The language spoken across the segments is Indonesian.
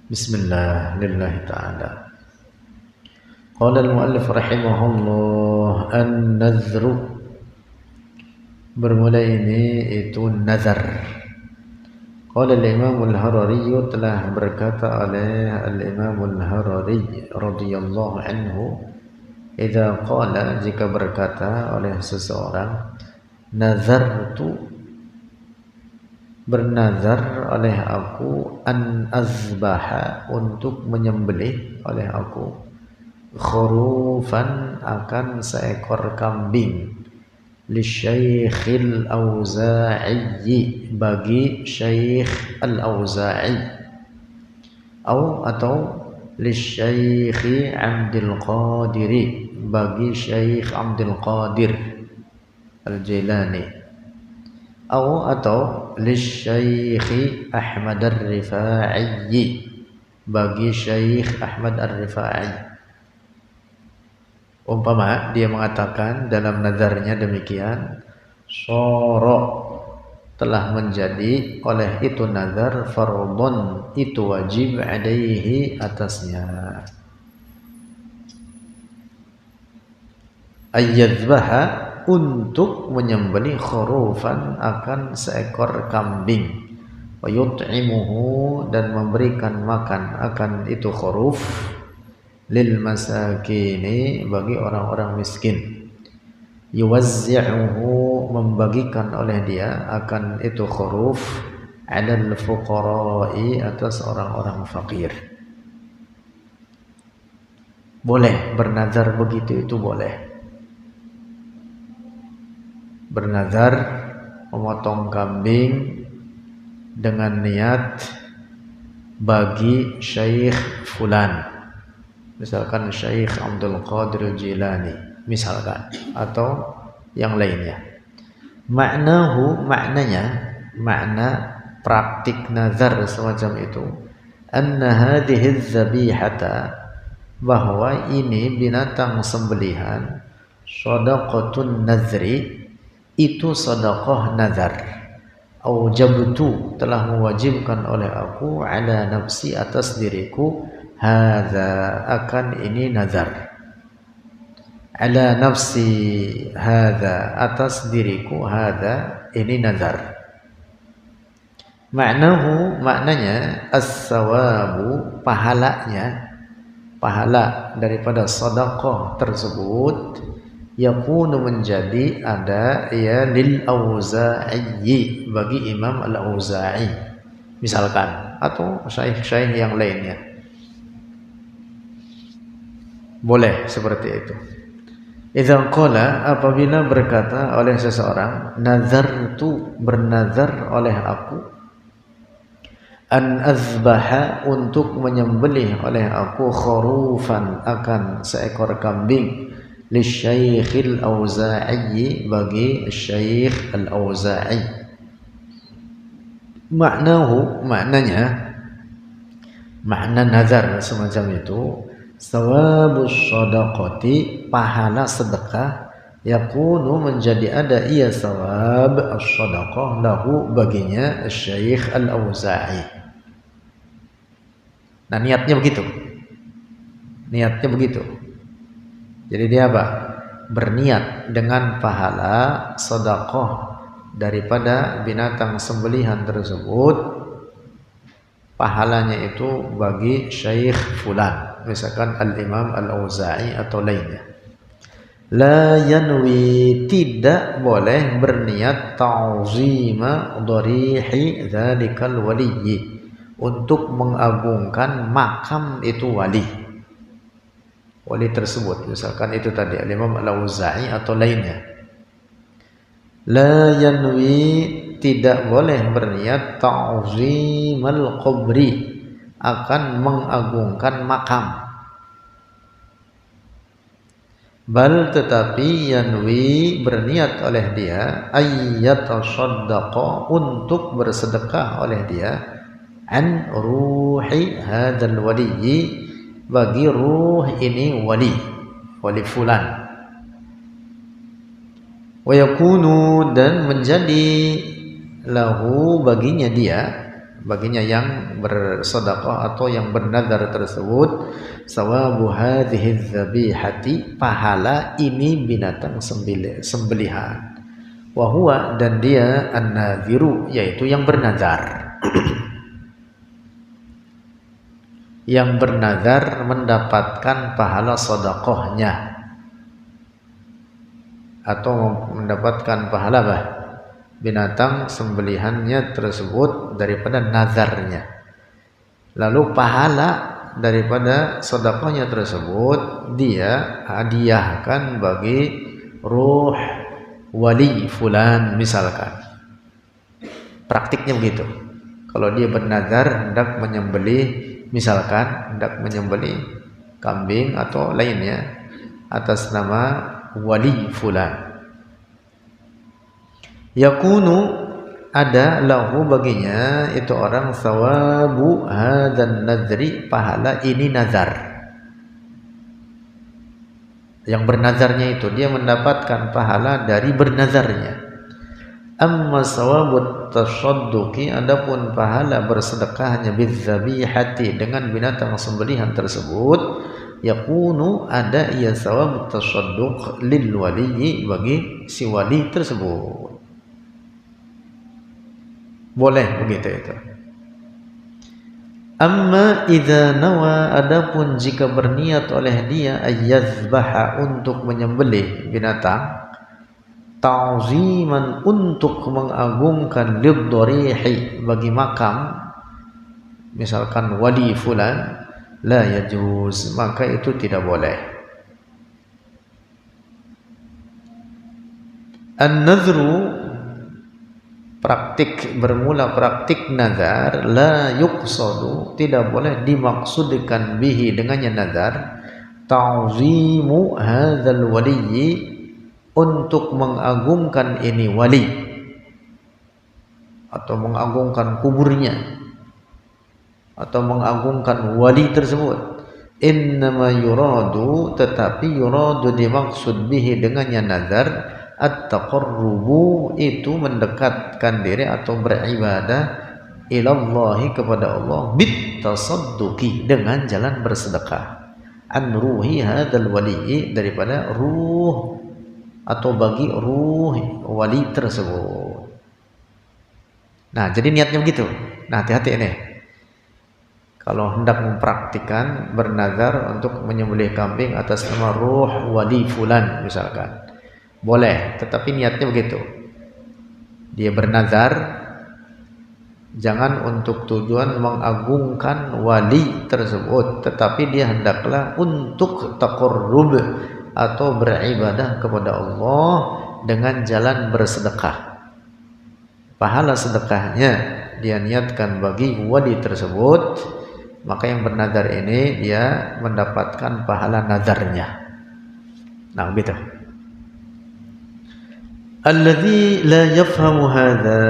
Bismillah lillahi ta'ala. Qala al-muallif rahimahullah, an-nadhru, bermula ini itu nazar. Qala al-imam al-Harari, telah berkata oleh al-imam al-Harari radhiyallahu anhu, idza qala, jika berkata oleh seseorang, nazartu, bernazar oleh aku, an azbaha, untuk menyembelih oleh aku, khurufan, akan seekor kambing, li Syekhil Auza'i, bagi Syekh Al-Auza'i, atau li Syekhi Abdul Qadiri, bagi Syekh Abdul Qadir Al-Jilani, atau li Syekhi Ahmad Ar-Rifa'i, bagi Syekh Ahmad Ar-Rifa'i. Umpama dia mengatakan dalam nazarnya demikian, soro, telah menjadi oleh itu nazar, fardhon, itu wajib, alaihi, atasnya, ayyadzbaha, untuk menyembelih, khurufan, akan seekor kambing, wa yut'imuhu, dan memberikan makan akan itu khuruf, lil masakini, bagi orang-orang miskin, yuwazzi'uhu, membagikan oleh dia akan itu khuruf, 'alal fuqara'i, atas orang-orang fakir. Boleh bernazar begitu, itu boleh. Bernazar memotong kambing dengan niat bagi Syekh fulan, misalkan Syekh Abdul Qadir Al-Jilani misalkan, atau yang lainnya. Makna praktik nazar semacam itu, anna hadhihi dzabihata, bahwa ini binatang sembelihan, shadaqatun nazri, itu sedekah nazar, aujabtu, telah mewajibkan oleh aku, ala nafsi, atas diriku, hadza, akan ini nazar, ala nafsi hadza, atas diriku, hadza, ini nazar. Maknanya as-sawabu, pahala daripada sedekah tersebut, yakunu, menjadi, ada, ya, lil Auza'i, bagi Imam Al-Auza'i misalkan, atau syekh-syekh yang lainnya. Boleh seperti itu. Idza qala, apabila berkata oleh seseorang, nazartu, bernazar oleh aku, an azbaha, untuk menyembelih oleh aku, khurufan, akan seekor kambing, li Syekhil Auza'i, bagi Syekh Al-Auza'i. Makna nazar semacam itu, sawabus shadaqati, pahala sedekah, yakunu, menjadi ada, ia sawab as-shadaqah, lahu, baginya Syekh Al-Auza'i. Nah, niatnya begitu. Jadi dia apa? Berniat dengan pahala sedekah daripada binatang sembelihan tersebut, pahalanya itu bagi Syekh fulan, misalkan Al-Imam Al-Auza'i atau lainnya. La yanwi, tidak boleh berniat, ta'zima dharihi dzalikal waliyyi, untuk mengagungkan makam itu wali tersebut, misalkan itu tadi Al-Imam Al-Auza'i atau lainnya. La yanwi, tidak boleh berniat, ta'zimal qabri, akan mengagungkan makam. Bal, tetapi, yanwi, berniat oleh dia, ayyatasaddaqa, untuk bersedekah oleh dia, an ruhi hadzal waliyyi, bagi ruh ini wali fulan, wa yakunu, dan menjadi, lahu, baginya dia, baginya yang bersedekah atau yang bernazar tersebut, sawabu hadhihi dzabihati, pahala ini binatang sembelihan, wa huwa, dan dia an-nadhiru, yaitu yang bernazar. Yang bernazar mendapatkan pahala sedekahnya atau mendapatkan pahala binatang sembelihannya tersebut daripada nazarnya. Lalu pahala daripada sedekahnya tersebut dia hadiahkan bagi ruh wali fulan misalkan. Praktiknya begitu. Kalau dia bernazar hendak menyembelih, misalkan hendak menyembelih kambing atau lainnya atas nama wali fulan, yakunu, ada lahu baginya itu orang sawabu hadzal nadri, pahala ini nazar. Yang bernazarnya itu dia mendapatkan pahala dari bernazarnya. Amma sawabut tasadduqi, adapun pahala bersedekahnya bidzabihati, dengan binatang sembelihan tersebut, yakunu, ada ia sawabut tasadduq lil wali, bagi si wali tersebut. Boleh begitu itu. Amma idza nawa, adapun jika berniat oleh dia ayyazbaha, untuk menyembelih binatang, ta'ziman, untuk mengagungkan, liddarihi, bagi makam misalkan wali fulan, la yajuz, maka itu tidak boleh. An-nadhru, praktik bermula praktik nazar, la yuqsadu, tidak boleh dimaksudkan bihi, dengannya nazar, ta'zimu hadzal waliyyi, untuk mengagungkan ini wali atau mengagungkan kuburnya atau mengagungkan wali tersebut. Innama yuradu, tetapi yuradu dimaksud bihi, dengannya nazar, at-taqarrubu, itu mendekatkan diri atau beribadah, ilallahi, kepada Allah, bit tasadduqi, dengan jalan bersedekah, an ruhi hadzal wali, daripada ruh atau bagi ruh wali tersebut. Nah, jadi niatnya begitu. Nah, hati-hati ini. Kalau hendak mempraktikkan bernazar untuk menyembelih kambing atas nama ruh wali fulan misalkan, boleh, tetapi niatnya begitu. Dia bernazar jangan untuk tujuan mengagungkan wali tersebut, tetapi dia hendaklah untuk taqarrub atau beribadah kepada Allah dengan jalan bersedekah. Pahala sedekahnya dia niatkan bagi wali tersebut, maka yang bernazar ini dia mendapatkan pahala nazarnya. Nah, begitu. Alladzi la yafhamu hadza,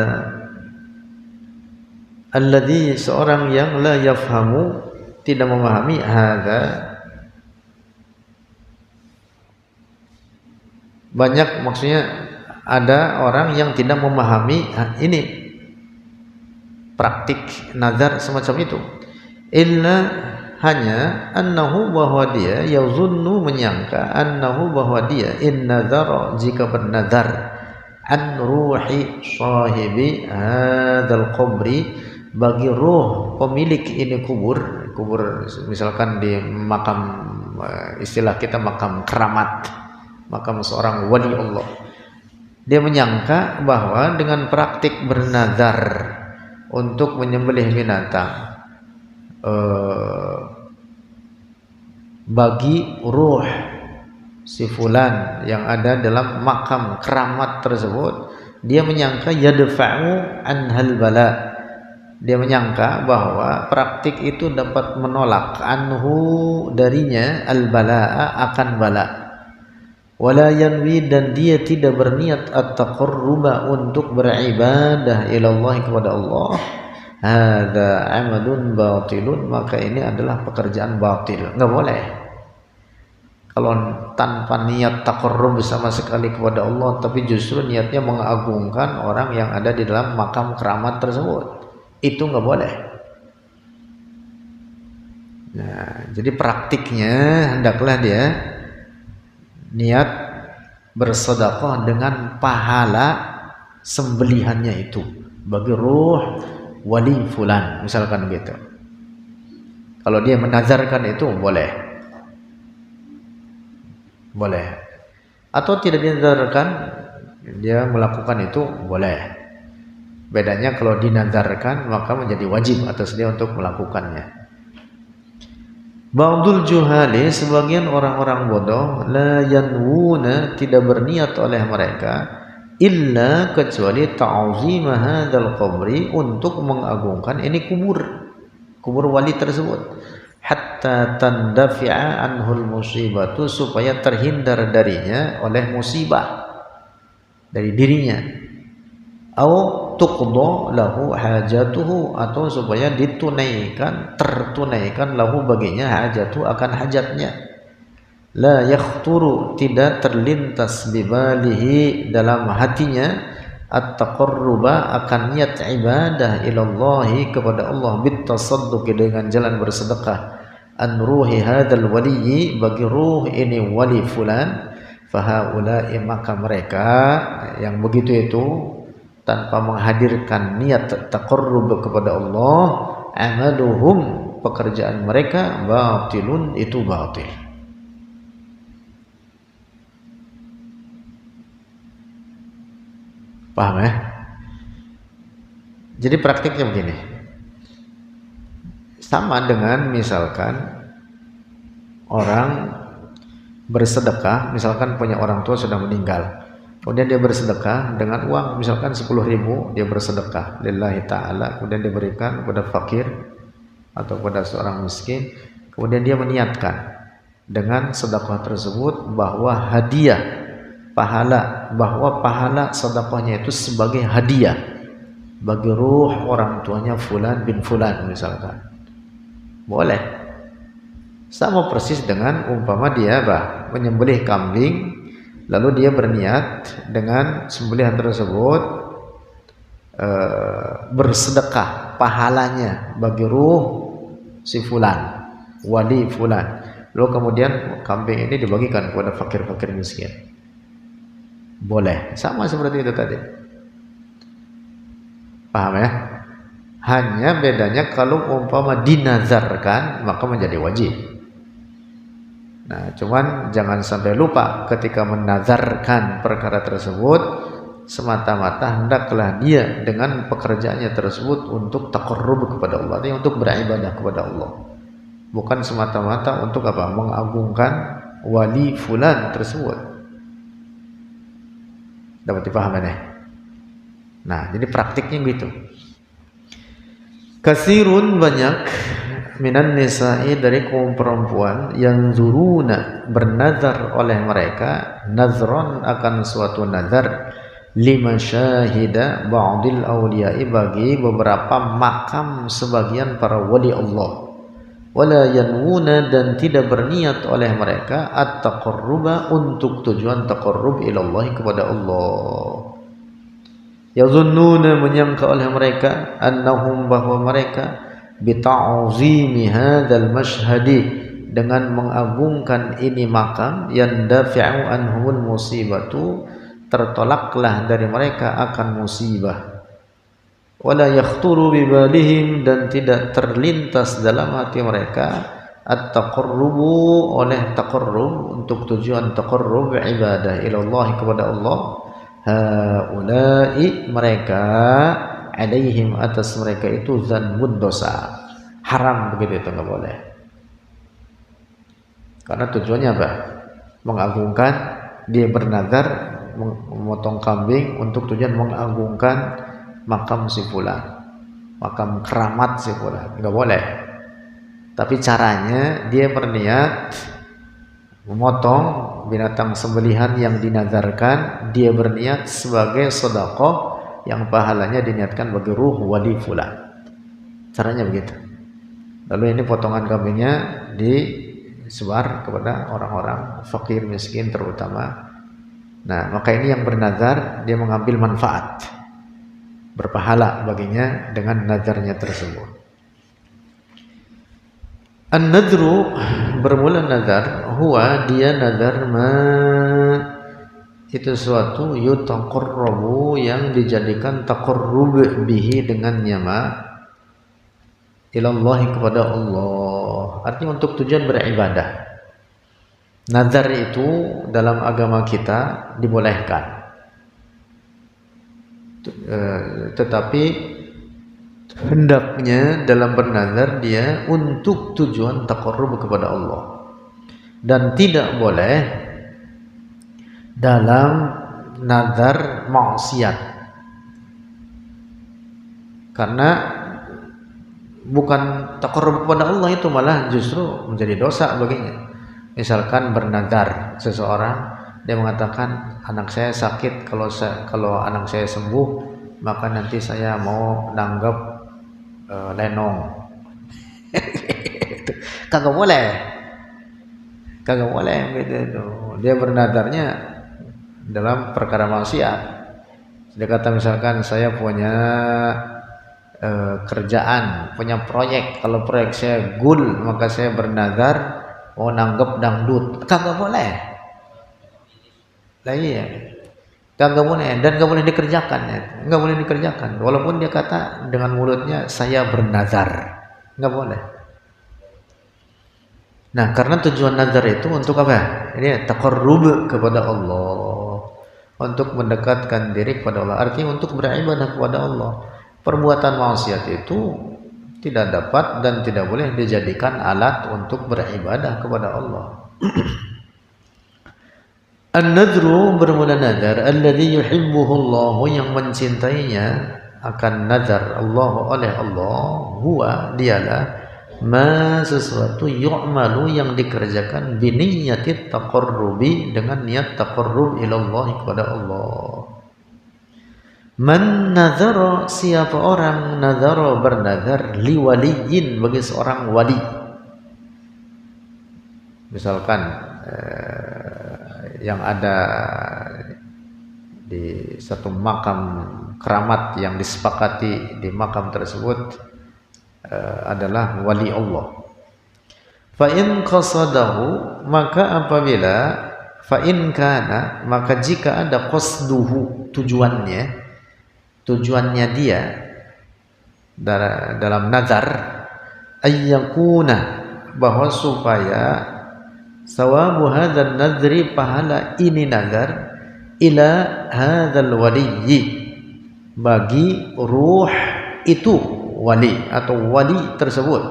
alladzi, seorang yang la yafhamu, tidak memahami, hadza, banyak, maksudnya ada orang yang tidak memahami ini praktik nazar semacam itu, illa, hanya, annahu, bahwa dia, yazunnu, menyangka, annahu, bahwa dia, in nazara, jika bernazar, an ruhi sahibi hadzal qabri, bagi ruh pemilik ini kubur misalkan di makam, istilah kita makam keramat, makam seorang wali Allah. Dia menyangka bahwa dengan praktik bernazar untuk menyembelih binatang bagi ruh si fulan yang ada dalam makam keramat tersebut, dia menyangka yadfa'u anhal bala, dia menyangka bahwa praktik itu dapat menolak anhu, darinya, al balaa, akan bala. Wala yanwi, dan dia tidak berniat at-taqarruba, untuk beribadah ilallah, kepada Allah. Hadza amalun batilun, maka ini adalah pekerjaan batil, enggak boleh. Kalau tanpa niat taqarrub sama sekali kepada Allah, tapi justru niatnya mengagungkan orang yang ada di dalam makam keramat tersebut, itu nggak boleh. Nah, jadi praktiknya hendaklah dia niat bersedekah dengan pahala sembelihannya itu bagi ruh wali fulan, misalkan gitu. Kalau dia menazarkan itu boleh, boleh. Atau tidak dinazarkan, dia melakukan itu boleh. Bedanya kalau dinazarkan maka menjadi wajib atas dia untuk melakukannya. Ba'dul juhali, sebagian orang-orang bodoh, la yanwuna, tidak berniat oleh mereka, illa kecuali ta'zima hadzal qabri, untuk mengagungkan ini kubur wali tersebut, hatta tandafi'a anhul musibatu, supaya terhindar darinya oleh musibah dari dirinya, au tuqda lahu hajatuhu, atau supaya tertunaikan lahu baginya hajatu, akan hajatnya. La yakhturu, tidak terlintas bibalihi, dalam hatinya, at-taqarruba, akan niat ibadah ilallahi, kepada Allah, bitasadduqi, dengan jalan bersedekah, an ruhi hadzal waliyyi, bagi ruh ini wali fulan, fahaula'i, maka mereka yang begitu itu tanpa menghadirkan niat taqarrub kepada Allah, amaluhum, pekerjaan mereka, batilun, itu batil. Paham ya? Jadi praktiknya begini, sama dengan misalkan orang bersedekah, misalkan punya orang tua sudah meninggal, kemudian dia bersedekah dengan uang, misalkan 10.000, dia bersedekah lillahi ta'ala, kemudian dia berikan kepada fakir atau kepada seorang miskin, kemudian dia meniatkan dengan sedekah tersebut bahwa hadiah pahala, bahwa pahala sedekahnya itu sebagai hadiah bagi ruh orang tuanya fulan bin fulan, misalkan, boleh. Sama persis dengan umpama dia menyembelih kambing, lalu dia berniat dengan sembelihan tersebut bersedekah pahalanya bagi ruh si fulan, wali fulan, lalu kemudian kambing ini dibagikan kepada fakir-fakir miskin, boleh. Sama seperti itu tadi, paham ya? Hanya bedanya kalau umpama dinazarkan maka menjadi wajib. Nah, cuman jangan sampai lupa ketika menazarkan perkara tersebut, semata-mata hendaklah dia dengan pekerjaannya tersebut untuk taqarrub kepada Allah, artinya untuk beribadah kepada Allah, bukan semata-mata untuk mengagungkan wali fulan tersebut. Dapat dipahami ya? Nah, jadi praktiknya gitu. Kasirun, banyak, minan nisa'i, dari kaum perempuan, yang zuruna, bernazar oleh mereka, nazron, akan suatu nazar, lima syahida ba'dil awliya'i, bagi beberapa makam sebagian para wali Allah, wala yanwuna, dan tidak berniat oleh mereka, at-taqarruba, untuk tujuan taqarrub ilallahi, kepada Allah. Yazunnuna, menyangka oleh mereka, annahum, bahwa mereka, bita'zimi hadzal mashhadi, dengan mengagungkan ini makam, yandafi'u anhumul musibatu, tertolaklah dari mereka akan musibah, wala yakhturu bibalihim, dan tidak terlintas dalam hati mereka, at-taqarrubu, oleh taqarrub, untuk tujuan taqarrub ibadah ilallah, kepada Allah, haula'i, mereka, alaihim, atas mereka itu, zanbun, dosa, haram, begitu, itu nggak boleh. Karena tujuannya apa? Mengagungkan, dia bernazar memotong kambing untuk tujuan mengagungkan makam si fulan, makam keramat si fulan, nggak boleh. Tapi caranya dia berniat memotong binatang sembelihan yang dinazarkan, dia berniat sebagai sedekah yang pahalanya diniatkan bagi ruh wali fulan. Caranya begitu. Lalu ini potongan kambingnya disebar kepada orang-orang fakir miskin terutama. Nah, maka ini yang bernazar, dia mengambil manfaat berpahala baginya dengan nazarnya tersebut. An-nadru bermula nazar, huwa dia nazar ma itu suatu yutaqarrabu yang dijadikan taqarrub bihi dengannya ma ilallahi kepada Allah. Artinya untuk tujuan beribadah. Nazar itu dalam agama kita dibolehkan. Tetapi hendaknya dalam bernazar dia untuk tujuan taqarrub kepada Allah. Dan tidak boleh dalam nazar maksiat. Karena bukan taqarrub kepada Allah, itu malah justru menjadi dosa baginya. Misalkan bernazar seseorang, dia mengatakan anak saya sakit, kalau anak saya sembuh maka nanti saya mau nanggap lenong. Kagak boleh gitu. Dia bernazarnya dalam perkara maksiat. Dia kata misalkan saya punya kerjaan, punya proyek, kalau proyek saya gul maka saya bernazar mau nanggap dangdut. Kagak boleh. Lah iya, kagak boleh dan nggak boleh dikerjakan ya. Nggak boleh dikerjakan walaupun dia kata dengan mulutnya saya bernazar, nggak boleh. Nah, karena tujuan nazar itu untuk apa? Ini taqarrub kepada Allah, untuk mendekatkan diri kepada Allah, artinya untuk beribadah kepada Allah. Perbuatan maksiat itu tidak dapat dan tidak boleh dijadikan alat untuk beribadah kepada Allah. An-nadru bermula nazar alladzi yuhibbuhu Allah, yang mencintainya akan nazar Allah oleh Allah, huwa dialah ma sesuatu yu'malu yang dikerjakan biniyati taqarrubi dengan niat taqarrub ilallah kepada Allah. Man nazara, siapa orang nazara bernazar liwaliyin bagi seorang wali. Misalkan yang ada di satu makam keramat yang disepakati di makam tersebut adalah wali Allah. Fa in qasadahu, maka apabila fa in kana, maka jika ada qasduhu, tujuannya dia dalam nazar, ayyakuna, bahwa supaya sawabu hadzal nadri, pahala ini nazar, ila hadzal waliyyi, bagi ruh itu wali atau wali tersebut,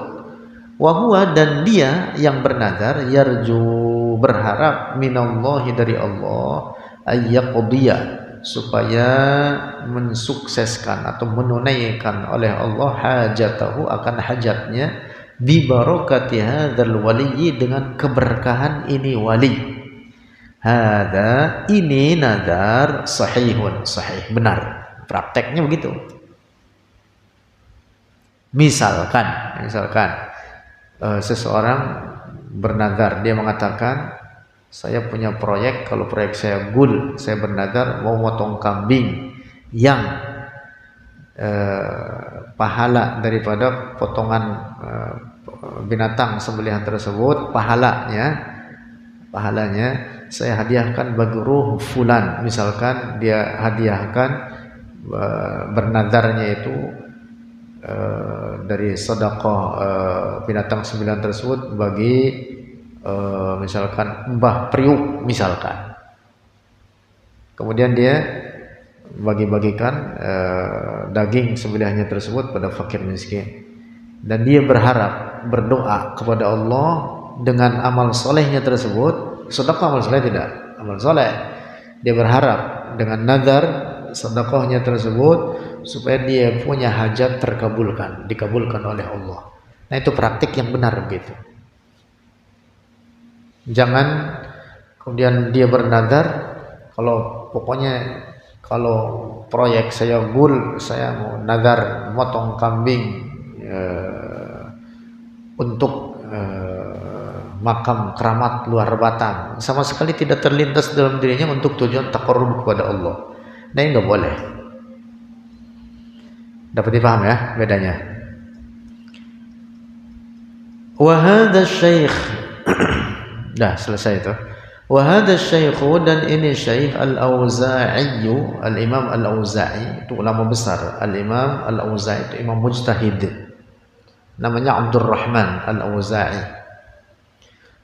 wa huwa, dan dia yang bernazar, yarju, berharap, minallahi, dari Allah, ayyaqdiya, supaya mensukseskan atau menunaikan oleh Allah hajatahu, akan hajatnya, bi barakati hadzal waliyyi, dengan keberkahan ini wali. Hadza, ini nazar sahihun, sahih, benar, prakteknya begitu. Misalkan seseorang bernazar, dia mengatakan saya punya proyek, kalau proyek saya gul, saya bernazar mau motong kambing yang pahala daripada potongan binatang sembelihan tersebut, pahalanya saya hadiahkan bagi ruh fulan. Misalkan dia hadiahkan bernazarnya itu dari sedekah binatang sembilan tersebut bagi misalkan Mbah Priuk misalkan. Kemudian dia bagi-bagikan daging sembelihannya tersebut pada fakir miskin, dan dia berharap, berdoa kepada Allah dengan amal solehnya tersebut. Sedekah amal soleh tidak? Amal soleh. Dia berharap dengan nazar sedekahnya tersebut supaya dia punya hajat dikabulkan oleh Allah. Nah, itu praktik yang benar begitu. Jangan kemudian dia bernazar, kalau proyek saya gul, saya mau nazar motong kambing untuk makam keramat luar Batang, sama sekali tidak terlintas dalam dirinya untuk tujuan taqarrub kepada Allah. Nah, ini nggak boleh. Dapat dipaham ya bedanya? Wa hadza syekh dah selesai itu. Wa hadza syekh, dan ini Syekh Al-Auza'i, Al-Imam Al-Auza'i itu ulama besar. Al-Imam Al-Auza'i itu imam mujtahid. Namanya Abdurrahman Al-Auza'i.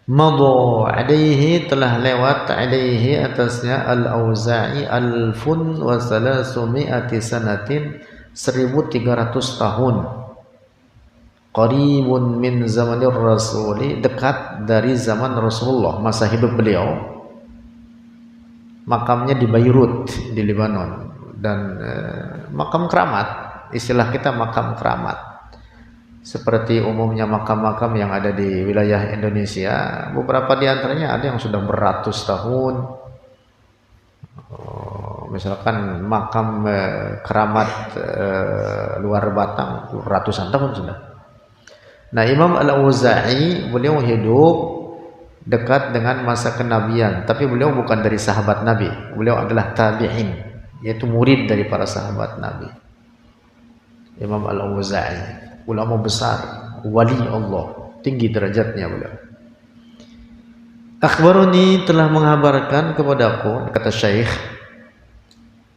Madu alaihi, telah lewat alaihi atasnya Al-Auza'i alfun wa salasumi'ati sanatin, 1300 tahun. Qaribun min zamanir rasuli, dekat dari zaman Rasulullah, masa hidup beliau. Makamnya di Beirut di Lebanon, dan makam keramat, istilah kita makam keramat. Seperti umumnya makam-makam yang ada di wilayah Indonesia, beberapa di antaranya ada yang sudah beratus tahun. Misalkan makam keramat luar Batang ratusan tahun sudah. Nah, Imam Al-Auza'i beliau hidup dekat dengan masa kenabian, tapi beliau bukan dari sahabat Nabi. Beliau adalah tabi'in, yaitu murid dari para sahabat Nabi. Imam Al-Auza'i ulama besar, wali Allah, tinggi derajatnya beliau. Akhbaruni, telah mengabarkan kepadaku, kata Syekh,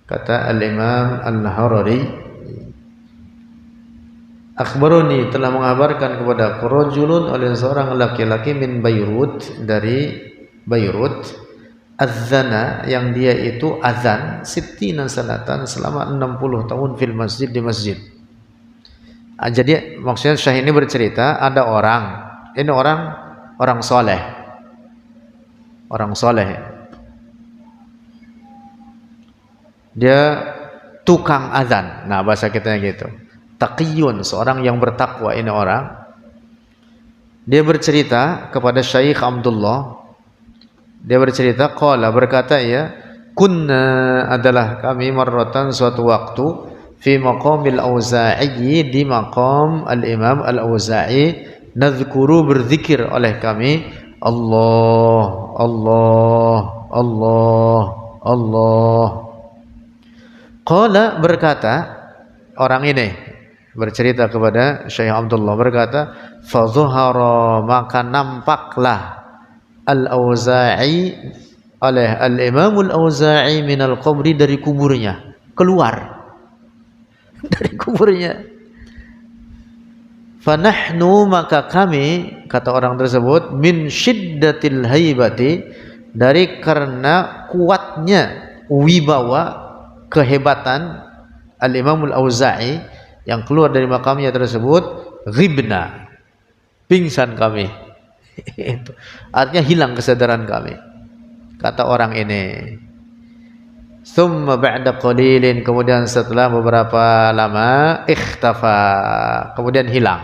kata Al-Imam Al-Harari, akhbaruni, telah mengabarkan kepadaku, rajulun, oleh seorang laki-laki, min Beirut, dari Beirut, azana, yang dia itu azan, sittina sanatan, selama 60 tahun, fil masjid, di masjid. Jadi maksudnya Syekh ini bercerita, ada orang, ini orang soleh, dia tukang azan. Nah, bahasa kita gitu, taqiyun, seorang yang bertakwa. Ini orang, dia bercerita kepada Syekh Abdullah, dia bercerita, qala, berkata ya, kunna, adalah kami, marratan, suatu waktu, fi maqamil Auza'i, di maqam Al-Imam Al-Auza'i, nadhkuru, berzikir oleh kami, Allah, Allah, Allah, Allah. Qala, berkata orang ini, bercerita kepada Syekh Abdullah, berkata, fadhuhara, maka nampaklah Al-Auza'i, oleh Al-Imam Al-Auza'i, minal qabri, dari kuburnya, keluar dari kuburnya. Fanahnu, maka kami, kata orang tersebut, min syiddatil haibati, dari karena kuatnya wibawa, kehebatan Al-Imam Al-Auza'i yang keluar dari makamnya tersebut, ghibna, pingsan kami. Itu artinya hilang kesadaran kami, kata orang ini. Thumma ba'da qalilin, kemudian setelah beberapa lama, ikhtafa, kemudian hilang.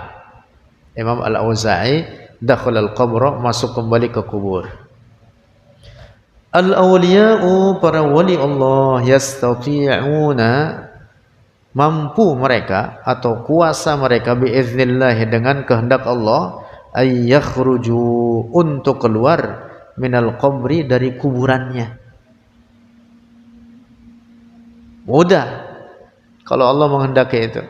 Imam Al-Auza'i dakhal al-qabr, masuk kembali ke kubur. Al-awliya'u, para wali Allah, yastati'una, mampu mereka atau kuasa mereka, biiznillah, dengan kehendak Allah, ay yakhruju, untuk keluar, minal qabri, dari kuburannya. Mudah kalau Allah menghendaki itu.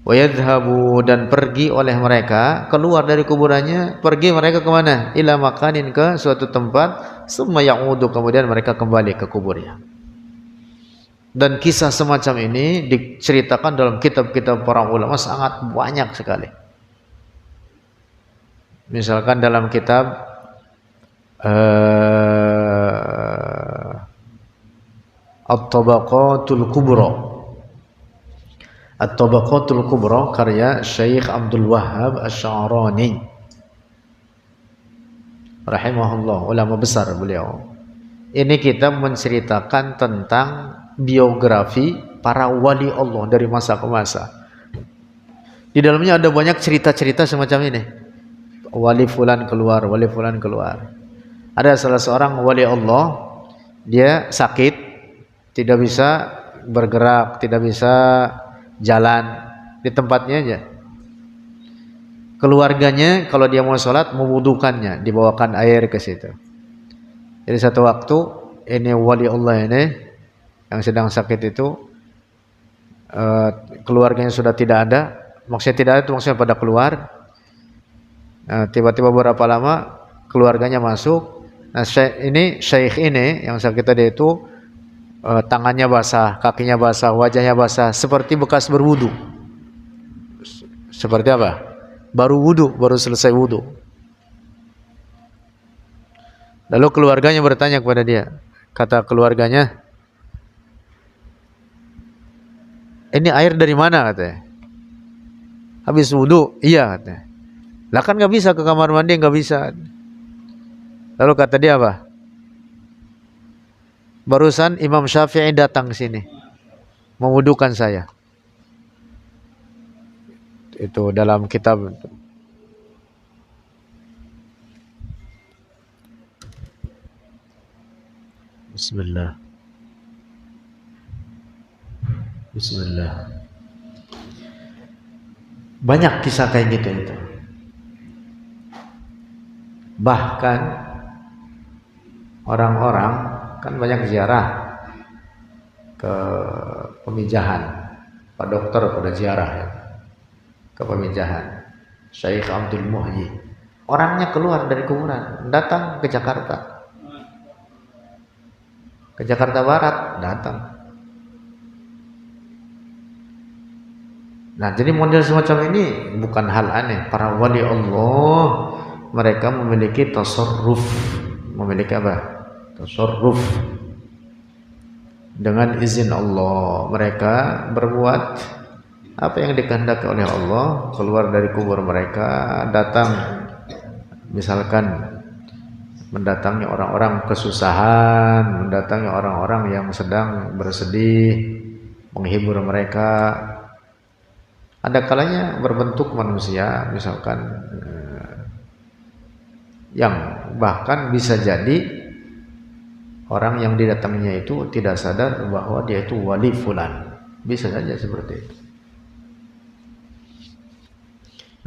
Wa yadhhabu, dan pergi oleh mereka, keluar dari kuburannya, pergi mereka kemana? Ila makanin, ke suatu tempat, summa ya'udu, kemudian mereka kembali ke kuburnya. Dan kisah semacam ini diceritakan dalam kitab-kitab para ulama sangat banyak sekali. Misalkan dalam kitab At-Tabaqatul Kubra, At-Tabaqatul Kubra, karya Syekh Abdul Wahhab Asy-Sya'rani rahimahullah, ulama besar beliau. Ini kitab menceritakan tentang biografi para wali Allah dari masa ke masa. Di dalamnya ada banyak cerita-cerita semacam ini. Wali fulan keluar, wali fulan keluar. Ada salah seorang wali Allah, dia sakit, tidak bisa bergerak, tidak bisa jalan, di tempatnya aja. Keluarganya kalau dia mau sholat, mewudukannya, dibawakan air ke situ. Jadi satu waktu ini wali Allah ini yang sedang sakit itu keluarganya sudah tidak ada, maksudnya tidak ada itu maksudnya pada keluar. Tiba-tiba berapa lama keluarganya masuk. Nah, syekh ini yang sakit tadi itu tangannya basah, kakinya basah, wajahnya basah, seperti bekas berwudu. Seperti apa? Baru wudu, baru selesai wudu. Lalu keluarganya bertanya kepada dia. Kata keluarganya, ini air dari mana katanya? Habis wudu? Iya katanya. Lah kan nggak bisa ke kamar mandi, nggak bisa. Lalu kata dia apa? Barusan Imam Syafi'i datang sini, mewudukan saya. Itu dalam kitab. Bismillah. Bismillah. Banyak kisah kayak gitu itu. Bahkan orang-orang kan banyak ziarah ke pemijahan. Pak dokter pada ziarah ya, ke pemijahan Syekh Abdul Muhyi. Orangnya keluar dari kuburan, datang ke Jakarta. Ke Jakarta Barat datang. Nah, jadi model semacam ini bukan hal aneh. Para wali Allah mereka memiliki tasarruf, memiliki apa? Tasarruf. Dengan izin Allah mereka berbuat apa yang dikehendaki oleh Allah, keluar dari kubur mereka, datang misalkan mendatangi orang-orang kesusahan, mendatangi orang-orang yang sedang bersedih, menghibur mereka. Ada kalanya berbentuk manusia, misalkan yang bahkan bisa jadi orang yang didatanginya itu tidak sadar bahwa dia itu wali fulan. Bisa saja seperti itu.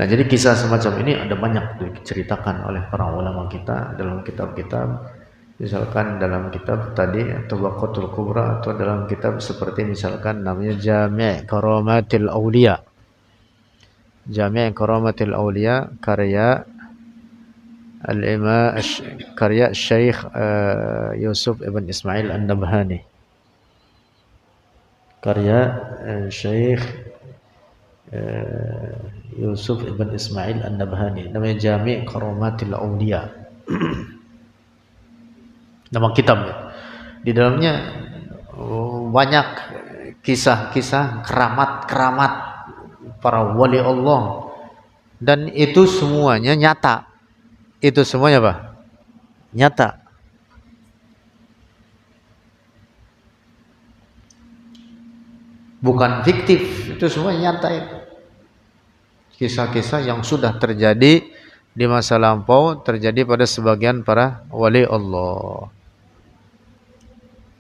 Nah, jadi kisah semacam ini ada banyak diceritakan oleh para ulama kita dalam kitab-kitab. Misalkan dalam kitab tadi Tabaqatul Kubra, atau dalam kitab seperti misalkan namanya Jami' Karamatil Auliya. Jami' Karamatil Auliya karya Al-Imam karya Syekh Yusuf ibn Ismail An-Nabhani. Karya Syekh Yusuf ibn Ismail An-Nabhani, namanya Jami' Karamatil Auliya. Nama kitabnya. Di dalamnya banyak kisah-kisah keramat-keramat para wali Allah, dan itu semuanya nyata. Itu semuanya apa? Nyata. Bukan fiktif, itu semua nyata itu. Kisah-kisah yang sudah terjadi di masa lampau, terjadi pada sebagian para wali Allah.